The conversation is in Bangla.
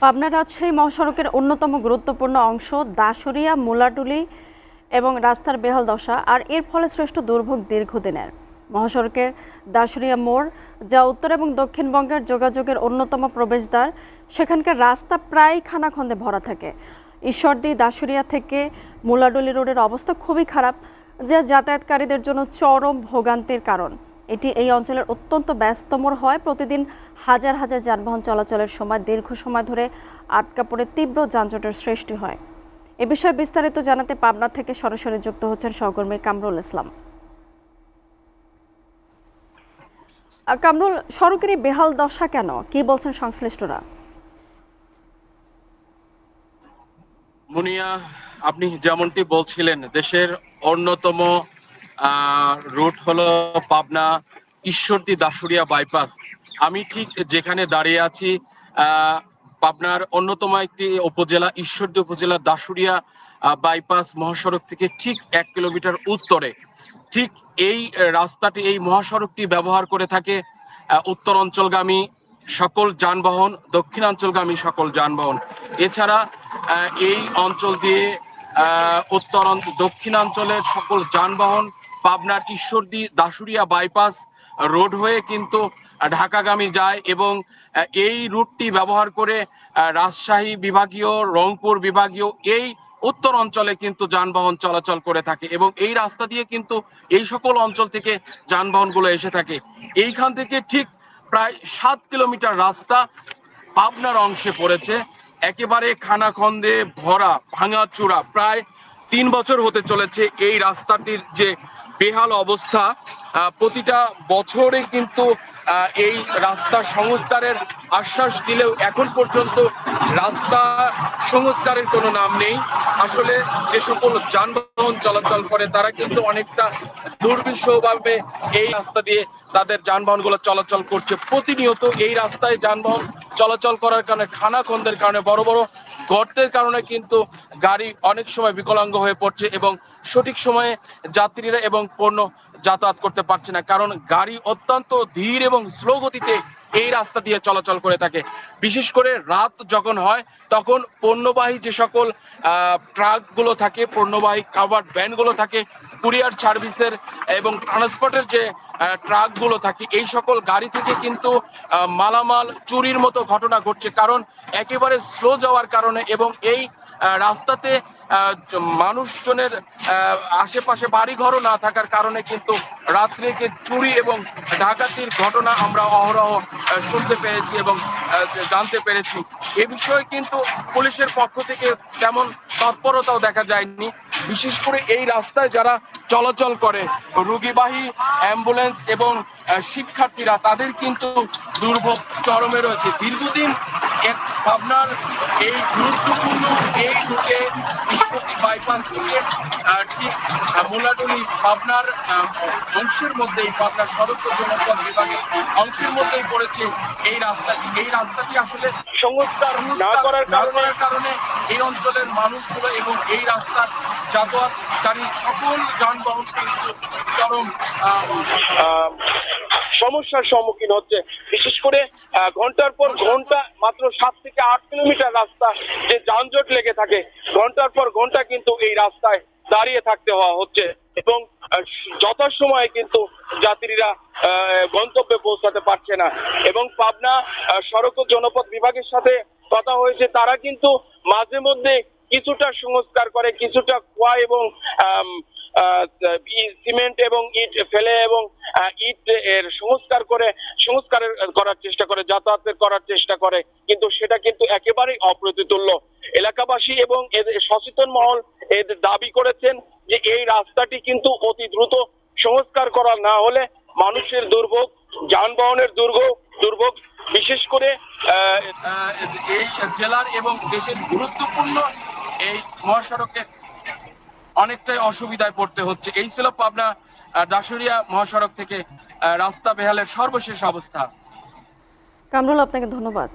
পাবনা রাজশাহী মহাসড়কের অন্যতম গুরুত্বপূর্ণ অংশ দাসুরিয়া মুলাডুলি এবং রাস্তার বেহাল দশা আর এর ফলে সৃষ্ট দুর্ভোগ দীর্ঘদিনের। মহাসড়কের দাসুরিয়া মোড়, যা উত্তর এবং দক্ষিণবঙ্গের যোগাযোগের অন্যতম প্রবেশদ্বার, সেখানকার রাস্তা প্রায় খানাখন্দে ভরা থাকে। ঈশ্বরদী দাসুরিয়া থেকে মুলাডুলি রোডের অবস্থা খুবই খারাপ, যা যাতায়াতকারীদের জন্য চরম ভোগান্তির কারণ। এটি এই অঞ্চলের অত্যন্ত ব্যস্ত মোড় হয়। প্রতিদিন হাজার হাজার যানবাহন চলাচলের সময় দীর্ঘ সময় ধরে আটকা পড়ে তীব্র যানজটের সৃষ্টি হয়। এ বিষয়ে বিস্তারিত জানাতে পাবনা থেকে সরাসরি যুক্ত হচ্ছেন সহকর্মী কামরুল ইসলাম। কামরুল, সড়কের এই বেহাল দশা কেন, কি বলছেন সংশ্লিষ্টরা? মুনিয়া, আপনি যেমনটি বলছিলেন, দেশের অন্যতম রুট হলো পাবনা ঈশ্বরদী দাসুরিয়া বাইপাস। আমি ঠিক যেখানে দাঁড়িয়ে আছি, পাবনার অন্যতম একটি উপজেলা ঈশ্বরদী উপজেলার দাসুরিয়া বাইপাস মহাসড়ক থেকে ঠিক 1 কিলোমিটার উত্তরে। ঠিক এই রাস্তাটি, এই মহাসড়কটি ব্যবহার করে থাকে উত্তর অঞ্চলগামী সকল যানবাহন, দক্ষিণাঞ্চলগামী সকল যানবাহন। এছাড়া এই অঞ্চল দিয়ে দক্ষিণাঞ্চলের সকল যানবাহন পাবনার ঈশ্বরদী দাসুরিয়া বাইপাস রোড হয়ে কিন্তু ঢাকাগামী যায় এবং এই রুটটি ব্যবহার করে রাজশাহী বিভাগীয়, রংপুর বিভাগীয় এই উত্তর অঞ্চলে কিন্তু যানবাহন চলাচল করে থাকে এবং এই রাস্তা দিয়ে কিন্তু এই সকল অঞ্চল থেকে যানবাহনগুলো এসে থাকে। এইখান থেকে ঠিক প্রায় 7 কিলোমিটার রাস্তা পাবনার অংশে পড়েছে, একেবারে খানাখন্দে ভরা, ভাঙাচোরা। প্রায় 3 বছর হতে চলেছে এই রাস্তাটির যে বেহাল অবস্থা। প্রতিটা বছরে কিন্তু এই রাস্তা সংস্কারের আশ্বাস দিলেও এখন পর্যন্ত রাস্তা সংস্কারের কোনো নাম নেই। আসলে যে সকল যানবাহন চলাচল করে তারা কিন্তু অনেকটা দুর্বিষহভাবে এই রাস্তা দিয়ে তাদের যানবাহনগুলো চলাচল করছে। প্রতিনিয়ত এই রাস্তায় যানবাহন চলাচল করার কারণে, খানাখন্দের কারণে, বড় বড় গর্তের কারণে কিন্তু গাড়ি অনেক সময় বিকলাঙ্গ হয়ে পড়ছে এবং সঠিক সময়ে যাত্রীরা এবং পণ্য যাতায়াত করতে পারছে না, কারণ গাড়ি অত্যন্ত ধীর এবং স্লো গতিতে এই রাস্তা দিয়ে চলাচল করে থাকে। বিশেষ করে রাত যখন হয় তখন পণ্যবাহী যে সকল ট্রাকগুলো থাকে, পণ্যবাহী কাভার্ড ভ্যানগুলো থাকে, কুরিয়ার সার্ভিসের এবং ট্রান্সপোর্টের যে ট্রাকগুলো থাকে, এই সকল গাড়ি থেকে কিন্তু মালামাল চুরির মতো ঘটনা ঘটছে, কারণ একেবারে স্লো যাওয়ার কারণে এবং এই রাস্তাতে মানুষজনের আশেপাশে বাড়িঘরও না থাকার কারণে কিন্তু রাত্রে চুরি এবং ডাকাতির ঘটনা আমরা অহরহ শুনতে পেরেছি এবং জানতে পেরেছি। এ বিষয়ে কিন্তু পুলিশের পক্ষ থেকে তেমন তৎপরতাও দেখা যায়নি। বিশেষ করে এই রাস্তায় যারা চলাচল করে, রোগীবাহী অ্যাম্বুলেন্স এবং শিক্ষার্থীরা, তাদের কিন্তু দুর্ভোগ চরমে রয়েছে। দীর্ঘদিন পাবনার এই গুরুত্বপূর্ণ এই রুটে ঈশ্বরদী বাইপাস থেকে ঠিক মুলাডুলি পাবনার অংশের মধ্যেই, পাবনার সড়ক জনপদ বিভাগের অংশের মধ্যেই পড়েছে এই রাস্তাটি। এই রাস্তাটি আসলে সংস্কার না করার কারণে এই অঞ্চলের মানুষগুলো এবং এই রাস্তার যাতায়াতকারী সকল যানবাহন কিন্তু চরম সমস্যার সম্মুখীন হচ্ছে। বিশেষ করে ঘন্টার পর ঘন্টা, মাত্র 7 থেকে 8 কিলোমিটার রাস্তা যে যানজট লেগে থাকে, ঘন্টার পর ঘন্টা কিন্তু এই রাস্তায় দাঁড়িয়ে থাকতে হচ্ছে এবং যথাসময়ে কিন্তু যাত্রীরা গন্তব্যে পৌঁছাতে পারছে না। এবং পাবনা সড়ক ও জনপথ বিভাগের সাথে কথা হয়েছে, তারা কিন্তু মাঝে মধ্যে কিছুটা সংস্কার করে, কিছুটা কুয়া এবং সিমেন্ট এবং ইট ফেলে এবং ইট এর সংস্কার করার চেষ্টা করে, যাতায়াতের করার চেষ্টা করে, কিন্তু সেটা কিন্তু একেবারেই অপ্রতুল্য। এলাকাবাসী এবং এদের সচেতন মহল এদের দাবি করেছেন যে এই রাস্তাটি কিন্তু অতি দ্রুত সংস্কার করা না হলে মানুষের দুর্ভোগ, যানবাহনের দুর্ভোগ বিশেষ করে এই জেলার এবং দেশের গুরুত্বপূর্ণ এই মহাসড়কে অনেকটাই অসুবিধায় পড়তে হচ্ছে। এই ছিল পাবনা দাসুরিয়া মহাসড়ক থেকে রাস্তা বেহালের সর্বশেষ অবস্থা। কামরুল, আপনাকে ধন্যবাদ।